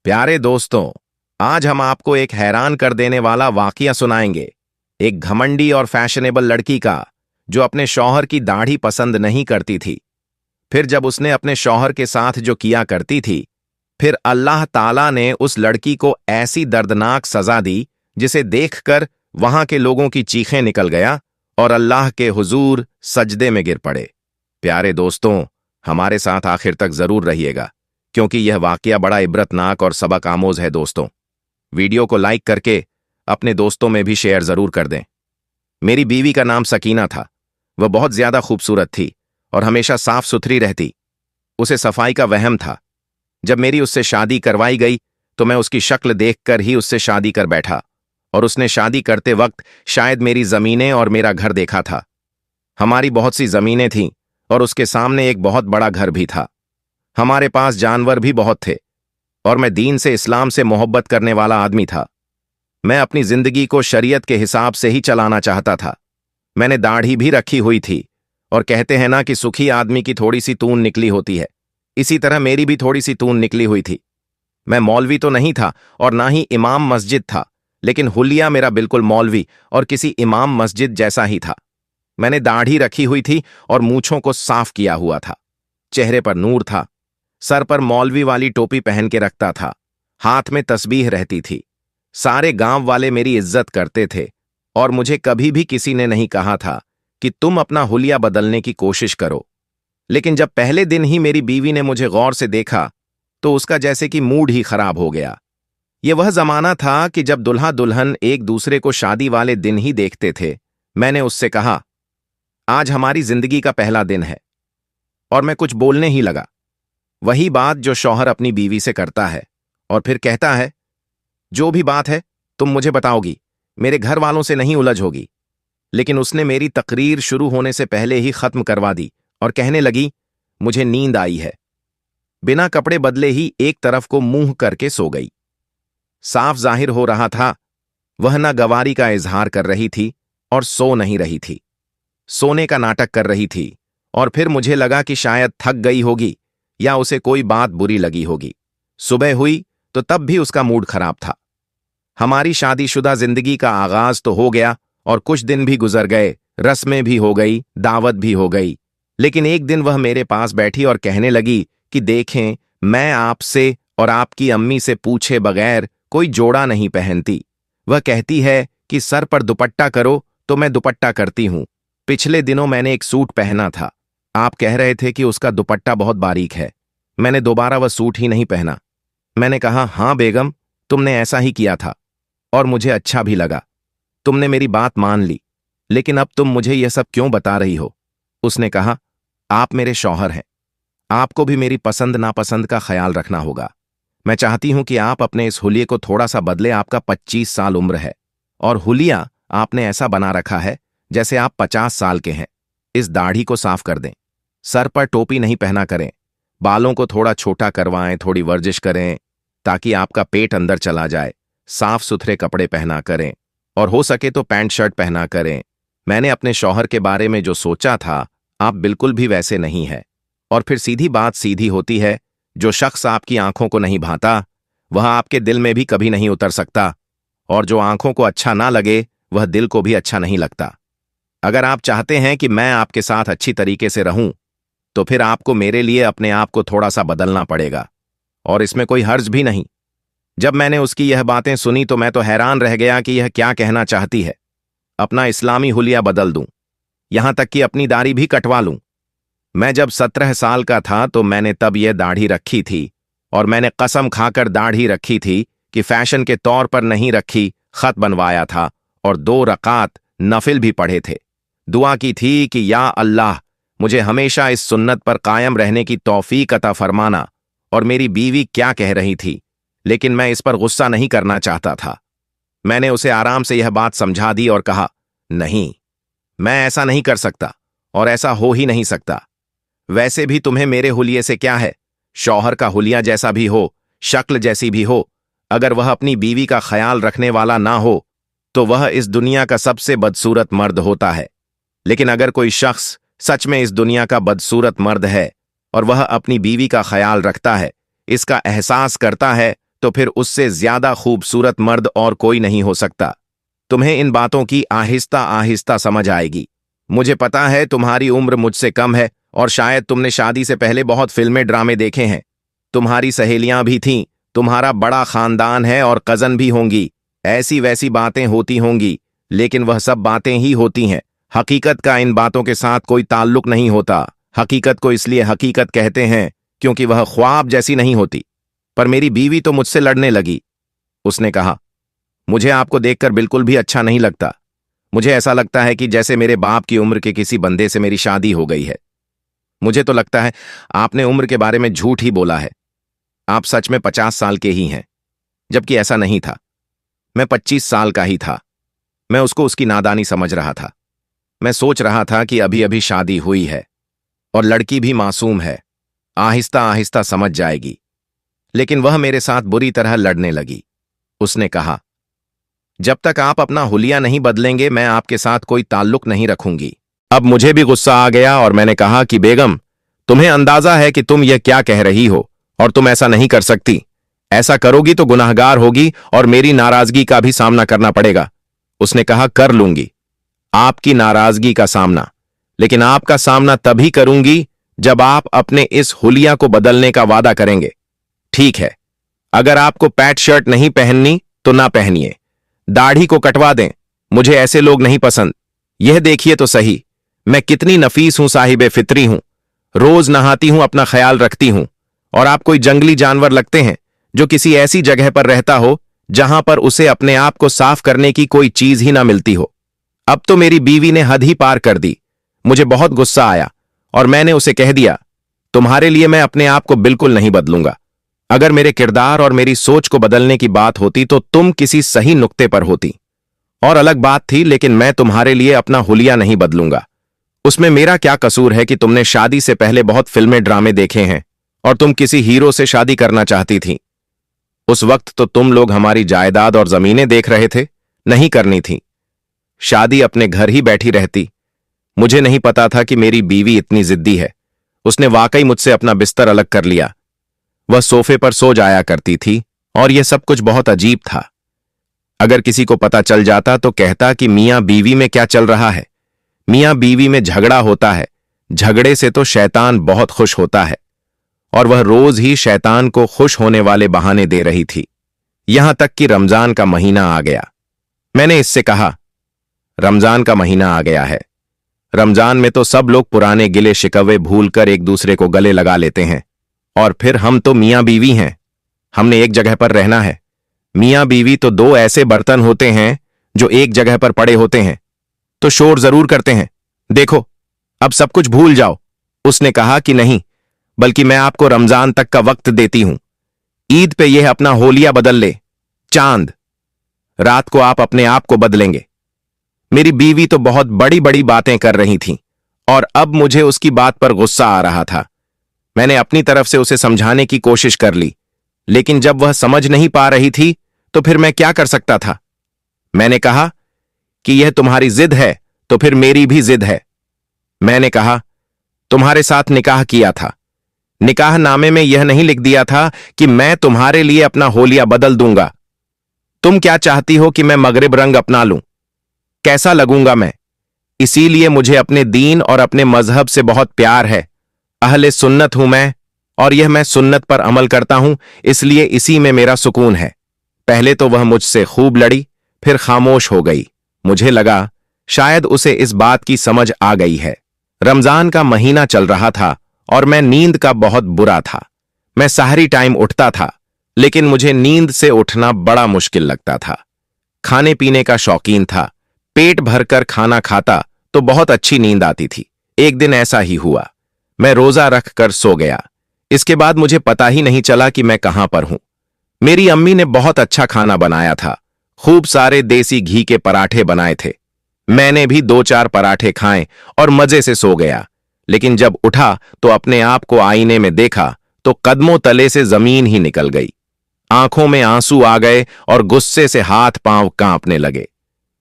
प्यारे दोस्तों, आज हम आपको एक हैरान कर देने वाला वाकया सुनाएंगे। एक घमंडी और फैशनेबल लड़की का, जो अपने शौहर की दाढ़ी पसंद नहीं करती थी। फिर जब उसने अपने शौहर के साथ जो किया करती थी, फिर अल्लाह ताला ने उस लड़की को ऐसी दर्दनाक सजा दी जिसे देखकर वहां के लोगों की चीखें निकल गया और अल्लाह के हुजूर सजदे में गिर पड़े। प्यारे दोस्तों, हमारे साथ आखिर तक जरूर रहिएगा, क्योंकि यह वाकया बड़ा इबरतनाक और सबक आमोज है। दोस्तों, वीडियो को लाइक करके अपने दोस्तों में भी शेयर जरूर कर दें। मेरी बीवी का नाम सकीना था। वह बहुत ज्यादा खूबसूरत थी और हमेशा साफ सुथरी रहती। उसे सफाई का वहम था। जब मेरी उससे शादी करवाई गई तो मैं उसकी शक्ल देखकर ही उससे शादी कर बैठा, और उसने शादी करते वक्त शायद मेरी जमीनें और मेरा घर देखा था। हमारी बहुत सी जमीनें थीं और उसके सामने एक बहुत बड़ा घर भी था। हमारे पास जानवर भी बहुत थे, और मैं दीन से, इस्लाम से मोहब्बत करने वाला आदमी था। मैं अपनी जिंदगी को शरीयत के हिसाब से ही चलाना चाहता था। मैंने दाढ़ी भी रखी हुई थी, और कहते हैं ना कि सुखी आदमी की थोड़ी सी तून निकली होती है, इसी तरह मेरी भी थोड़ी सी तून निकली हुई थी। मैं मौलवी तो नहीं था और ना ही इमाम मस्जिद था, लेकिन हुलिया मेरा बिल्कुल मौलवी और किसी इमाम मस्जिद जैसा ही था। मैंने दाढ़ी रखी हुई थी और मूंछों को साफ किया हुआ था। चेहरे पर नूर था। सर पर मौलवी वाली टोपी पहन के रखता था। हाथ में तस्बीह रहती थी। सारे गांव वाले मेरी इज्जत करते थे, और मुझे कभी भी किसी ने नहीं कहा था कि तुम अपना हुलिया बदलने की कोशिश करो। लेकिन जब पहले दिन ही मेरी बीवी ने मुझे गौर से देखा तो उसका जैसे कि मूड ही खराब हो गया। यह वह जमाना था कि जब दुल्हा दुल्हन एक दूसरे को शादी वाले दिन ही देखते थे। मैंने उससे कहा, आज हमारी जिंदगी का पहला दिन है, और मैं कुछ बोलने ही लगा। वही बात जो शौहर अपनी बीवी से करता है और फिर कहता है, जो भी बात है तुम मुझे बताओगी, मेरे घर वालों से नहीं उलझ होगी। लेकिन उसने मेरी तकरीर शुरू होने से पहले ही खत्म करवा दी और कहने लगी, मुझे नींद आई है। बिना कपड़े बदले ही एक तरफ को मुंह करके सो गई। साफ जाहिर हो रहा था वह नागवारी का इजहार कर रही थी और सो नहीं रही थी। सोने का नाटक कर रही थी, और फिर मुझे लगा कि शायद थक गई होगी या उसे कोई बात बुरी लगी होगी। सुबह हुई तो तब भी उसका मूड खराब था। हमारी शादीशुदा जिंदगी का आगाज तो हो गया और कुछ दिन भी गुजर गए, रस्में भी हो गई, दावत भी हो गई। लेकिन एक दिन वह मेरे पास बैठी और कहने लगी कि देखें, मैं आपसे और आपकी अम्मी से पूछे बगैर कोई जोड़ा नहीं पहनती। वह कहती है कि सर पर दुपट्टा करो तो मैं दुपट्टा करती हूं। पिछले दिनों मैंने एक सूट पहना था। आप कह रहे थे कि उसका दुपट्टा बहुत बारीक है। मैंने दोबारा वह सूट ही नहीं पहना। मैंने कहा, हाँ बेगम, तुमने ऐसा ही किया था और मुझे अच्छा भी लगा। तुमने मेरी बात मान ली, लेकिन अब तुम मुझे यह सब क्यों बता रही हो? उसने कहा, आप मेरे शौहर हैं। आपको भी मेरी पसंद नापसंद का ख्याल रखना होगा। मैं चाहती हूं कि आप अपने इस हुलिये को थोड़ा सा बदले। आपका 25 साल उम्र है और हुलिया आपने ऐसा बना रखा है जैसे आप 50 साल के हैं। इस दाढ़ी को साफ कर दें। सर पर टोपी नहीं पहना करें। बालों को थोड़ा छोटा करवाएं, थोड़ी वर्जिश करें ताकि आपका पेट अंदर चला जाए। साफ सुथरे कपड़े पहना करें, और हो सके तो पैंट शर्ट पहना करें। मैंने अपने शौहर के बारे में जो सोचा था, आप बिल्कुल भी वैसे नहीं है। और फिर सीधी बात सीधी होती है, जो शख्स आपकी आंखों को नहीं भाता वह आपके दिल में भी कभी नहीं उतर सकता, और जो आंखों को अच्छा ना लगे वह दिल को भी अच्छा नहीं लगता। अगर आप चाहते हैं कि मैं आपके साथ अच्छी तरीके से रहूं, तो फिर आपको मेरे लिए अपने आप को थोड़ा सा बदलना पड़ेगा, और इसमें कोई हर्ज भी नहीं। जब मैंने उसकी यह बातें सुनी तो मैं तो हैरान रह गया कि यह क्या कहना चाहती है। अपना इस्लामी हुलिया बदल दूं, यहां तक कि अपनी दाढ़ी भी कटवा लूं। मैं जब 17 साल का था तो मैंने तब यह दाढ़ी रखी थी, और मैंने कसम खाकर दाढ़ी रखी थी कि फैशन के तौर पर नहीं रखी, खत बनवाया था और 2 रकात नफिल भी पढ़े थे। दुआ की थी कि या अल्लाह, मुझे हमेशा इस सुन्नत पर कायम रहने की तौफीक अता फरमाना। और मेरी बीवी क्या कह रही थी, लेकिन मैं इस पर गुस्सा नहीं करना चाहता था। मैंने उसे आराम से यह बात समझा दी और कहा, नहीं, मैं ऐसा नहीं कर सकता और ऐसा हो ही नहीं सकता। वैसे भी तुम्हें मेरे हुलिये से क्या है? शौहर का हुलिया जैसा भी हो, शक्ल जैसी भी हो, अगर वह अपनी बीवी का ख्याल रखने वाला ना हो तो वह इस दुनिया का सबसे बदसूरत मर्द होता है। लेकिन अगर कोई शख्स सच में इस दुनिया का बदसूरत मर्द है और वह अपनी बीवी का ख्याल रखता है, इसका एहसास करता है, तो फिर उससे ज्यादा खूबसूरत मर्द और कोई नहीं हो सकता। तुम्हें इन बातों की आहिस्ता आहिस्ता समझ आएगी। मुझे पता है तुम्हारी उम्र मुझसे कम है और शायद तुमने शादी से पहले बहुत फिल्में ड्रामे देखे हैं। तुम्हारी सहेलियां भी थीं, तुम्हारा बड़ा खानदान है और कजन भी होंगी। ऐसी वैसी बातें होती होंगी, लेकिन वह सब बातें ही होती हैं। हकीकत का इन बातों के साथ कोई ताल्लुक नहीं होता। हकीकत को इसलिए हकीकत कहते हैं क्योंकि वह ख्वाब जैसी नहीं होती। पर मेरी बीवी तो मुझसे लड़ने लगी। उसने कहा, मुझे आपको देखकर बिल्कुल भी अच्छा नहीं लगता। मुझे ऐसा लगता है कि जैसे मेरे बाप की उम्र के किसी बंदे से मेरी शादी हो गई है। मुझे तो लगता है आपने उम्र के बारे में झूठ ही बोला है। आप सच में 50 साल के ही हैं, जबकि ऐसा नहीं था। मैं 25 साल का ही था। मैं उसको उसकी नादानी समझ रहा था। मैं सोच रहा था कि अभी अभी शादी हुई है और लड़की भी मासूम है, आहिस्ता आहिस्ता समझ जाएगी। लेकिन वह मेरे साथ बुरी तरह लड़ने लगी। उसने कहा, जब तक आप अपना हुलिया नहीं बदलेंगे मैं आपके साथ कोई ताल्लुक नहीं रखूंगी। अब मुझे भी गुस्सा आ गया और मैंने कहा कि बेगम, तुम्हें अंदाजा है कि तुम यह क्या कह रही हो और तुम ऐसा नहीं कर सकती। ऐसा करोगी तो गुनाहगार होगी और मेरी नाराजगी का भी सामना करना पड़ेगा। उसने कहा, कर लूंगी आपकी नाराजगी का सामना, लेकिन आपका सामना तभी करूंगी जब आप अपने इस हुलिया को बदलने का वादा करेंगे। ठीक है, अगर आपको पैंट शर्ट नहीं पहननी तो ना पहनिए। दाढ़ी को कटवा दें, मुझे ऐसे लोग नहीं पसंद। यह देखिए तो सही, मैं कितनी नफीस हूं, साहिबे फित्री हूं। रोज नहाती हूं, अपना ख्याल रखती हूं। और आप कोई जंगली जानवर लगते हैं जो किसी ऐसी जगह पर रहता हो जहां पर उसे अपने आप को साफ करने की कोई चीज ही ना मिलती हो। अब तो मेरी बीवी ने हद ही पार कर दी। मुझे बहुत गुस्सा आया और मैंने उसे कह दिया, तुम्हारे लिए मैं अपने आप को बिल्कुल नहीं बदलूंगा। अगर मेरे किरदार और मेरी सोच को बदलने की बात होती तो तुम किसी सही नुक्ते पर होती और अलग बात थी, लेकिन मैं तुम्हारे लिए अपना हुलिया नहीं बदलूंगा। उसमें मेरा क्या कसूर है कि तुमने शादी से पहले बहुत फिल्में ड्रामे देखे हैं और तुम किसी हीरो से शादी करना चाहती थी। उस वक्त तो तुम लोग हमारी जायदाद और जमीनें देख रहे थे, नहीं करनी थी। शादी अपने घर ही बैठी रहती। मुझे नहीं पता था कि मेरी बीवी इतनी जिद्दी है। उसने वाकई मुझसे अपना बिस्तर अलग कर लिया। वह सोफे पर सो जाया करती थी और यह सब कुछ बहुत अजीब था। अगर किसी को पता चल जाता तो कहता कि मियां बीवी में क्या चल रहा है। मियां बीवी में झगड़ा होता है, झगड़े से तो शैतान बहुत खुश होता है। और वह रोज ही शैतान को खुश होने वाले बहाने दे रही थी। यहां तक कि रमजान का महीना आ गया। मैंने इससे कहा, रमजान का महीना आ गया है। रमजान में तो सब लोग पुराने गिले शिकवे भूलकर एक दूसरे को गले लगा लेते हैं। और फिर हम तो मियां बीवी हैं, हमने एक जगह पर रहना है। मियां बीवी तो दो ऐसे बर्तन होते हैं जो एक जगह पर पड़े होते हैं तो शोर जरूर करते हैं। देखो, अब सब कुछ भूल जाओ। उसने कहा कि नहीं, बल्कि मैं आपको रमजान तक का वक्त देती हूं। ईद पे यह अपना होलिया बदल ले। चांद रात को आप अपने आप को बदलेंगे। मेरी बीवी तो बहुत बड़ी बड़ी बातें कर रही थी और अब मुझे उसकी बात पर गुस्सा आ रहा था। मैंने अपनी तरफ से उसे समझाने की कोशिश कर ली, लेकिन जब वह समझ नहीं पा रही थी तो फिर मैं क्या कर सकता था। मैंने कहा कि यह तुम्हारी जिद है तो फिर मेरी भी जिद है। मैंने कहा, तुम्हारे साथ निकाह किया था, निकाह नामे में यह नहीं लिख दिया था कि मैं तुम्हारे लिए अपना होलिया बदल दूंगा। तुम क्या चाहती हो कि मैं मगरिब रंग अपना लूं? कैसा लगूंगा मैं? इसीलिए मुझे अपने दीन और अपने मजहब से बहुत प्यार है। अहले सुन्नत हूं मैं और यह मैं सुन्नत पर अमल करता हूं, इसलिए इसी में मेरा सुकून है। पहले तो वह मुझसे खूब लड़ी, फिर खामोश हो गई। मुझे लगा शायद उसे इस बात की समझ आ गई है। रमजान का महीना चल रहा था और मैं नींद का बहुत बुरा था। मैं सहरी टाइम उठता था, लेकिन मुझे नींद से उठना बड़ा मुश्किल लगता था। खाने पीने का शौकीन था, पेट भरकर खाना खाता तो बहुत अच्छी नींद आती थी। एक दिन ऐसा ही हुआ, मैं रोजा रख कर सो गया। इसके बाद मुझे पता ही नहीं चला कि मैं कहां पर हूं। मेरी अम्मी ने बहुत अच्छा खाना बनाया था, खूब सारे देसी घी के पराठे बनाए थे। मैंने भी 2-4 पराठे खाए और मजे से सो गया। लेकिन जब उठा तो अपने आप को आईने में देखा तो कदमों तले से जमीन ही निकल गई। आंखों में आंसू आ गए और गुस्से से हाथ पांव कांपने लगे।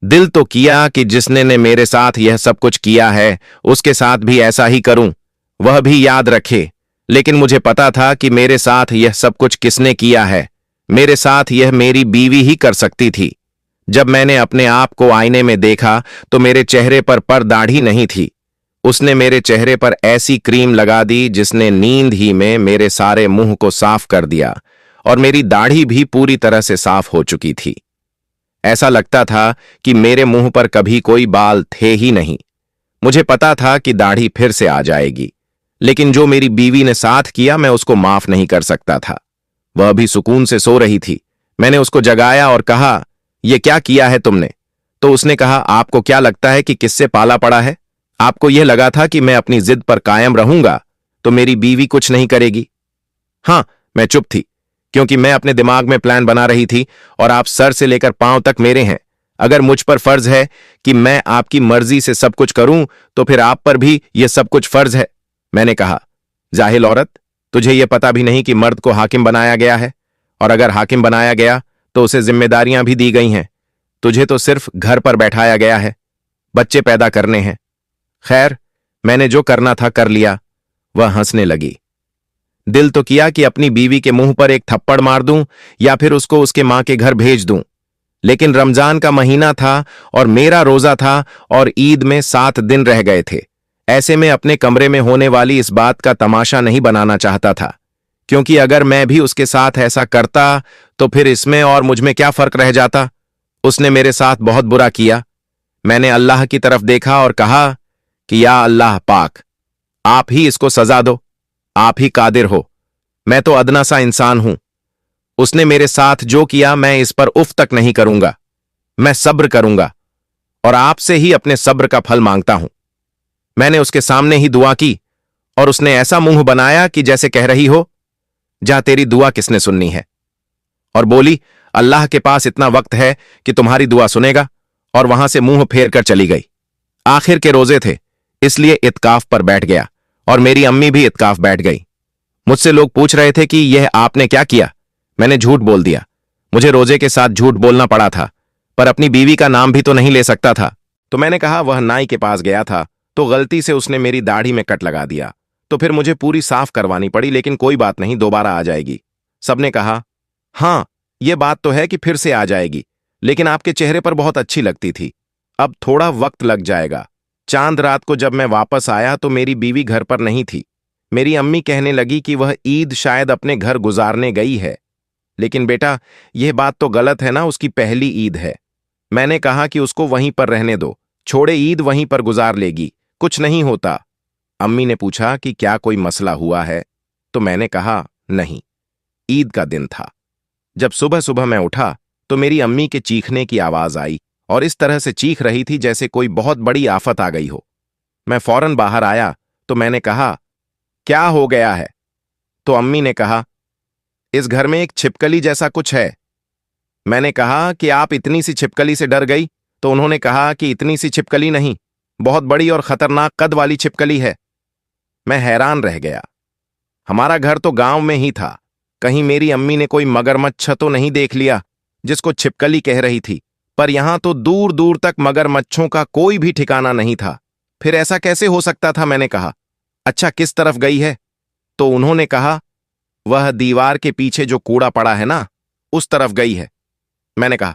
दिल तो किया कि जिसने ने मेरे साथ यह सब कुछ किया है उसके साथ भी ऐसा ही करूं, वह भी याद रखे। लेकिन मुझे पता था कि मेरे साथ यह सब कुछ किसने किया है। मेरे साथ यह मेरी बीवी ही कर सकती थी। जब मैंने अपने आप को आईने में देखा तो मेरे चेहरे पर दाढ़ी नहीं थी। उसने मेरे चेहरे पर ऐसी क्रीम लगा दी जिसने नींद ही में मेरे सारे मुंह को साफ कर दिया और मेरी दाढ़ी भी पूरी तरह से साफ हो चुकी थी। ऐसा लगता था कि मेरे मुंह पर कभी कोई बाल थे ही नहीं। मुझे पता था कि दाढ़ी फिर से आ जाएगी, लेकिन जो मेरी बीवी ने साथ किया मैं उसको माफ नहीं कर सकता था। वह भी सुकून से सो रही थी। मैंने उसको जगाया और कहा, यह क्या किया है तुमने? तो उसने कहा, आपको क्या लगता है कि किससे पाला पड़ा है? आपको यह लगा था कि मैं अपनी जिद पर कायम रहूंगा तो मेरी बीवी कुछ नहीं करेगी? हाँ, मैं चुप थी, क्योंकि मैं अपने दिमाग में प्लान बना रही थी और आप सर से लेकर पांव तक मेरे हैं। अगर मुझ पर फर्ज है कि मैं आपकी मर्जी से सब कुछ करूं, तो फिर आप पर भी यह सब कुछ फर्ज है। मैंने कहा, जाहिल औरत, तुझे यह पता भी नहीं कि मर्द को हाकिम बनाया गया है, और अगर हाकिम बनाया गया तो उसे जिम्मेदारियां भी दी गई हैं। तुझे तो सिर्फ घर पर बैठाया गया है, बच्चे पैदा करने हैं। खैर, मैंने जो करना था कर लिया। वह हंसने लगी। दिल तो किया कि अपनी बीवी के मुंह पर एक थप्पड़ मार दूं या फिर उसको उसके मां के घर भेज दूं, लेकिन रमजान का महीना था और मेरा रोजा था और ईद में 7 दिन रह गए थे। ऐसे में अपने कमरे में होने वाली इस बात का तमाशा नहीं बनाना चाहता था, क्योंकि अगर मैं भी उसके साथ ऐसा करता तो फिर इसमें और मुझ में क्या फर्क रह जाता। उसने मेरे साथ बहुत बुरा किया। मैंने अल्लाह की तरफ देखा और कहा कि या अल्लाह पाक, आप ही इसको सजा दो, आप ही कादिर हो, मैं तो अदना सा इंसान हूं। उसने मेरे साथ जो किया मैं इस पर उफ तक नहीं करूंगा। मैं सब्र करूंगा और आपसे ही अपने सब्र का फल मांगता हूं। मैंने उसके सामने ही दुआ की और उसने ऐसा मुंह बनाया कि जैसे कह रही हो, जा तेरी दुआ किसने सुननी है, और बोली, अल्लाह के पास इतना वक्त है कि तुम्हारी दुआ सुनेगा, और वहां से मुंह फेर कर चली गई। आखिर के रोजे थे, इसलिए इत्काफ पर बैठ गया और मेरी अम्मी भी इत्काफ बैठ गई। मुझसे लोग पूछ रहे थे कि यह आपने क्या किया? मैंने झूठ बोल दिया। मुझे रोजे के साथ झूठ बोलना पड़ा था, पर अपनी बीवी का नाम भी तो नहीं ले सकता था। तो मैंने कहा वह नाई के पास गया था तो गलती से उसने मेरी दाढ़ी में कट लगा दिया, तो फिर मुझे पूरी साफ करवानी पड़ी, लेकिन कोई बात नहीं, दोबारा आ जाएगी। सबने कहा, हाँ यह बात तो है कि फिर से आ जाएगी, लेकिन आपके चेहरे पर बहुत अच्छी लगती थी। अब थोड़ा वक्त लग जाएगा। चांद रात को जब मैं वापस आया तो मेरी बीवी घर पर नहीं थी। मेरी अम्मी कहने लगी कि वह ईद शायद अपने घर गुजारने गई है। लेकिन बेटा, यह बात तो गलत है ना, उसकी पहली ईद है। मैंने कहा कि उसको वहीं पर रहने दो, छोड़े ईद वहीं पर गुजार लेगी, कुछ नहीं होता। अम्मी ने पूछा कि क्या कोई मसला हुआ है, तो मैंने कहा नहीं, ईद का दिन था। जब सुबह सुबह मैं उठा तो मेरी अम्मी के चीखने की आवाज आई, और इस तरह से चीख रही थी जैसे कोई बहुत बड़ी आफत आ गई हो। मैं फौरन बाहर आया तो मैंने कहा, क्या हो गया है? तो अम्मी ने कहा, इस घर में एक छिपकली जैसा कुछ है। मैंने कहा कि आप इतनी सी छिपकली से डर गई? तो उन्होंने कहा कि इतनी सी छिपकली नहीं, बहुत बड़ी और खतरनाक कद वाली छिपकली है। मैं हैरान रह गया। हमारा घर तो गांव में ही था, कहीं मेरी अम्मी ने कोई मगरमच्छ तो नहीं देख लिया जिसको छिपकली कह रही थी? पर यहां तो दूर दूर तक मगरमच्छों का कोई भी ठिकाना नहीं था। फिर ऐसा कैसे हो सकता था? मैंने कहा, अच्छा किस तरफ गई है? तो उन्होंने कहा, वह दीवार के पीछे जो कूड़ा पड़ा है ना, उस तरफ गई है। मैंने कहा,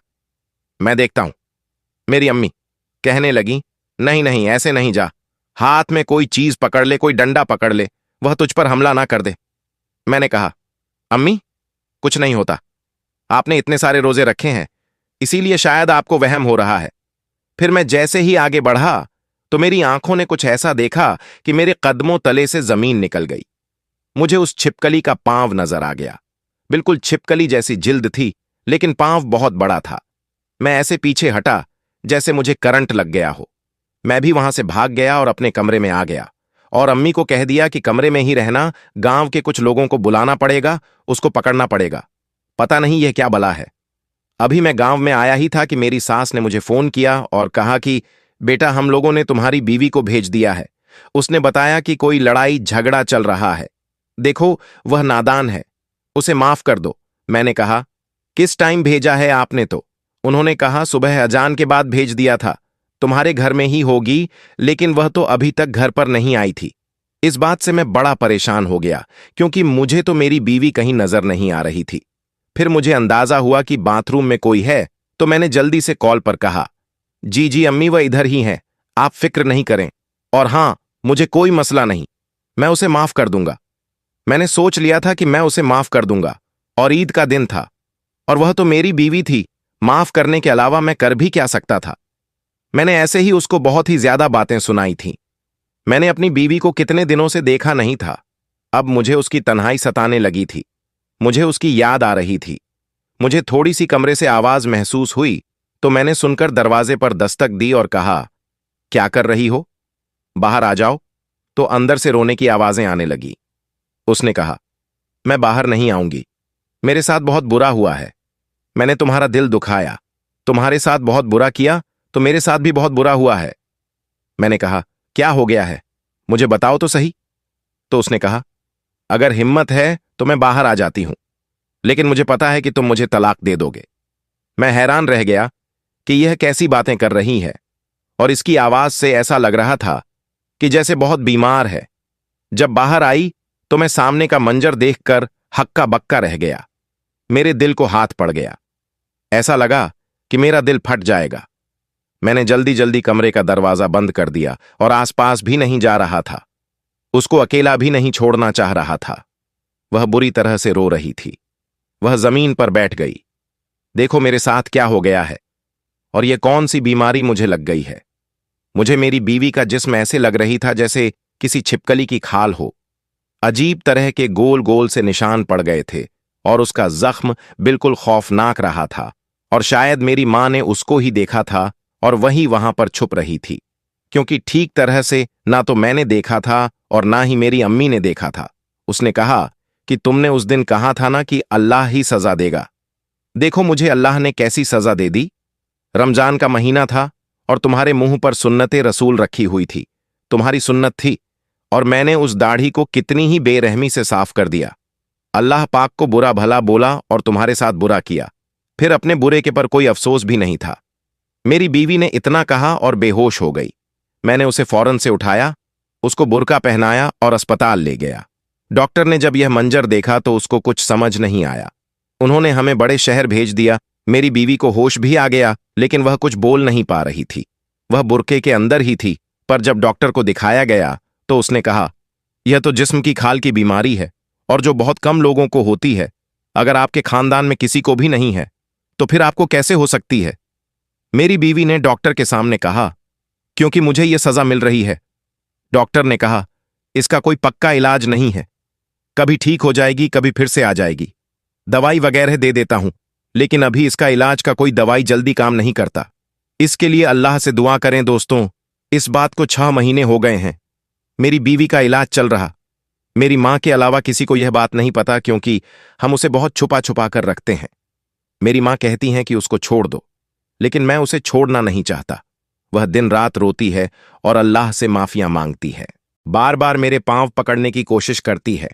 मैं देखता हूं। मेरी अम्मी कहने लगी, नहीं नहीं, ऐसे नहीं जा, हाथ में कोई चीज पकड़ ले, कोई डंडा पकड़ ले, वह तुझ पर हमला ना कर दे। मैंने कहा, अम्मी कुछ नहीं होता, आपने इतने सारे रोजे रखे हैं, इसीलिए शायद आपको वहम हो रहा है। फिर मैं जैसे ही आगे बढ़ा तो मेरी आंखों ने कुछ ऐसा देखा कि मेरे कदमों तले से जमीन निकल गई। मुझे उस छिपकली का पांव नजर आ गया। बिल्कुल छिपकली जैसी जिल्द थी, लेकिन पांव बहुत बड़ा था। मैं ऐसे पीछे हटा जैसे मुझे करंट लग गया हो। मैं भी वहां से भाग गया और अपने कमरे में आ गया, और अम्मी को कह दिया कि कमरे में ही रहना, गांव के कुछ लोगों को बुलाना पड़ेगा, उसको पकड़ना पड़ेगा। पता नहीं यह क्या बला है। अभी मैं गांव में आया ही था कि मेरी सास ने मुझे फोन किया और कहा कि बेटा, हम लोगों ने तुम्हारी बीवी को भेज दिया है। उसने बताया कि कोई लड़ाई झगड़ा चल रहा है। देखो, वह नादान है, उसे माफ कर दो। मैंने कहा, किस टाइम भेजा है आपने? तो उन्होंने कहा, सुबह अजान के बाद भेज दिया था, तुम्हारे घर में ही होगी, लेकिन वह तो अभी तक घर पर नहीं आई थी। इस बात से मैं बड़ा परेशान हो गया, क्योंकि मुझे तो मेरी बीवी कहीं नजर नहीं आ रही थी। फिर मुझे अंदाजा हुआ कि बाथरूम में कोई है, तो मैंने जल्दी से कॉल पर कहा, जी जी अम्मी वह इधर ही हैं, आप फिक्र नहीं करें। और हां, मुझे कोई मसला नहीं, मैं उसे माफ कर दूंगा। मैंने सोच लिया था कि मैं उसे माफ कर दूंगा, और ईद का दिन था, और वह तो मेरी बीवी थी। माफ करने के अलावा मैं कर भी क्या सकता था। मैंने ऐसे ही उसको बहुत ही ज्यादा बातें सुनाई थीं। मैंने अपनी बीवी को कितने दिनों से देखा नहीं था। अब मुझे उसकी तन्हाई सताने लगी थी। मुझे उसकी याद आ रही थी। मुझे थोड़ी सी कमरे से आवाज महसूस हुई, तो मैंने सुनकर दरवाजे पर दस्तक दी और कहा, क्या कर रही हो, बाहर आ जाओ। तो अंदर से रोने की आवाजें आने लगी। उसने कहा, मैं बाहर नहीं आऊंगी, मेरे साथ बहुत बुरा हुआ है। मैंने तुम्हारा दिल दुखाया, तुम्हारे साथ बहुत बुरा किया, तो मेरे साथ भी बहुत बुरा हुआ है। मैंने कहा, क्या हो गया है, मुझे बताओ तो सही। तो उसने कहा, अगर हिम्मत है तो मैं बाहर आ जाती हूं, लेकिन मुझे पता है कि तुम मुझे तलाक दे दोगे। मैं हैरान रह गया कि यह कैसी बातें कर रही है, और इसकी आवाज से ऐसा लग रहा था कि जैसे बहुत बीमार है। जब बाहर आई तो मैं सामने का मंजर देखकर हक्का बक्का रह गया। मेरे दिल को हाथ पड़ गया। ऐसा लगा कि मेरा दिल फट जाएगा। मैंने जल्दी जल्दी कमरे का दरवाजा बंद कर दिया और आसपास भी नहीं जा रहा था। उसको अकेला भी नहीं छोड़ना चाह रहा था। वह बुरी तरह से रो रही थी। वह जमीन पर बैठ गई। देखो मेरे साथ क्या हो गया है, और यह कौन सी बीमारी मुझे लग गई है। मुझे मेरी बीवी का जिस्म ऐसे लग रही था जैसे किसी छिपकली की खाल हो। अजीब तरह के गोल गोल से निशान पड़ गए थे, और उसका जख्म बिल्कुल खौफनाक रहा था। और शायद मेरी मां ने उसको ही देखा था और वही वहां पर छुप रही थी, क्योंकि ठीक तरह से ना तो मैंने देखा था और ना ही मेरी अम्मी ने देखा था। उसने कहा कि तुमने उस दिन कहा था ना कि अल्लाह ही सजा देगा। देखो मुझे अल्लाह ने कैसी सजा दे दी। रमजान का महीना था और तुम्हारे मुंह पर सुन्नते रसूल रखी हुई थी, तुम्हारी सुन्नत थी, और मैंने उस दाढ़ी को कितनी ही बेरहमी से साफ कर दिया। अल्लाह पाक को बुरा भला बोला और तुम्हारे साथ बुरा किया। फिर अपने बुरे के पर कोई अफसोस भी नहीं था। मेरी बीवी ने इतना कहा और बेहोश हो गई। मैंने उसे फौरन से उठाया, उसको बुर्का पहनाया और अस्पताल ले गया। डॉक्टर ने जब यह मंजर देखा तो उसको कुछ समझ नहीं आया। उन्होंने हमें बड़े शहर भेज दिया। मेरी बीवी को होश भी आ गया, लेकिन वह कुछ बोल नहीं पा रही थी। वह बुर्के के अंदर ही थी, पर जब डॉक्टर को दिखाया गया तो उसने कहा, यह तो जिस्म की खाल की बीमारी है, और जो बहुत कम लोगों को होती है। अगर आपके खानदान में किसी को भी नहीं है, तो फिर आपको कैसे हो सकती है। मेरी बीवी ने डॉक्टर के सामने कहा, क्योंकि मुझे यह सजा मिल रही है। डॉक्टर ने कहा, इसका कोई पक्का इलाज नहीं है, कभी ठीक हो जाएगी, कभी फिर से आ जाएगी। दवाई वगैरह दे देता हूं, लेकिन अभी इसका इलाज का कोई दवाई जल्दी काम नहीं करता। इसके लिए अल्लाह से दुआ करें दोस्तों। इस बात को 6 महीने हो गए हैं। मेरी बीवी का इलाज चल रहा। मेरी मां के अलावा किसी को यह बात नहीं पता, क्योंकि हम उसे बहुत छुपा छुपा कर रखते हैं। मेरी मां कहती हैं कि उसको छोड़ दो, लेकिन मैं उसे छोड़ना नहीं चाहता। वह दिन रात रोती है और अल्लाह से माफियां मांगती है। बार बार मेरे पांव पकड़ने की कोशिश करती है।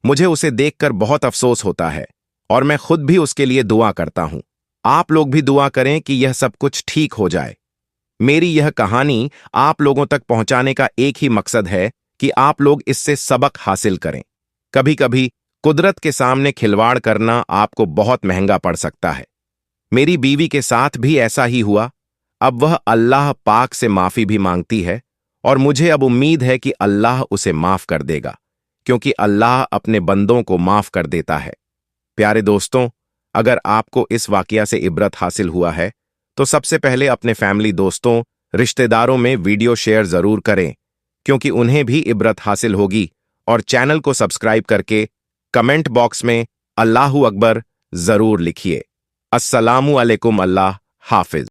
मुझे उसे देखकर बहुत अफसोस होता है, और मैं खुद भी उसके लिए दुआ करता हूं। आप लोग भी दुआ करें कि यह सब कुछ ठीक हो जाए। मेरी यह कहानी आप लोगों तक पहुंचाने का एक ही मकसद है कि आप लोग इससे सबक हासिल करें। कभी कभी कुदरत के सामने खिलवाड़ करना आपको बहुत महंगा पड़ सकता है। मेरी बीवी के साथ भी ऐसा ही हुआ। अब वह अल्लाह पाक से माफी भी मांगती है, और मुझे अब उम्मीद है कि अल्लाह उसे माफ कर देगा, क्योंकि अल्लाह अपने बंदों को माफ कर देता है। प्यारे दोस्तों, अगर आपको इस वाकया से इबरत हासिल हुआ है, तो सबसे पहले अपने फैमिली दोस्तों, रिश्तेदारों में वीडियो शेयर जरूर करें, क्योंकि उन्हें भी इबरत हासिल होगी। और चैनल को सब्सक्राइब करके कमेंट बॉक्स में अल्लाहू अकबर जरूर लिखिए। अस्सलामु अलैकुम। अल्लाह हाफिज।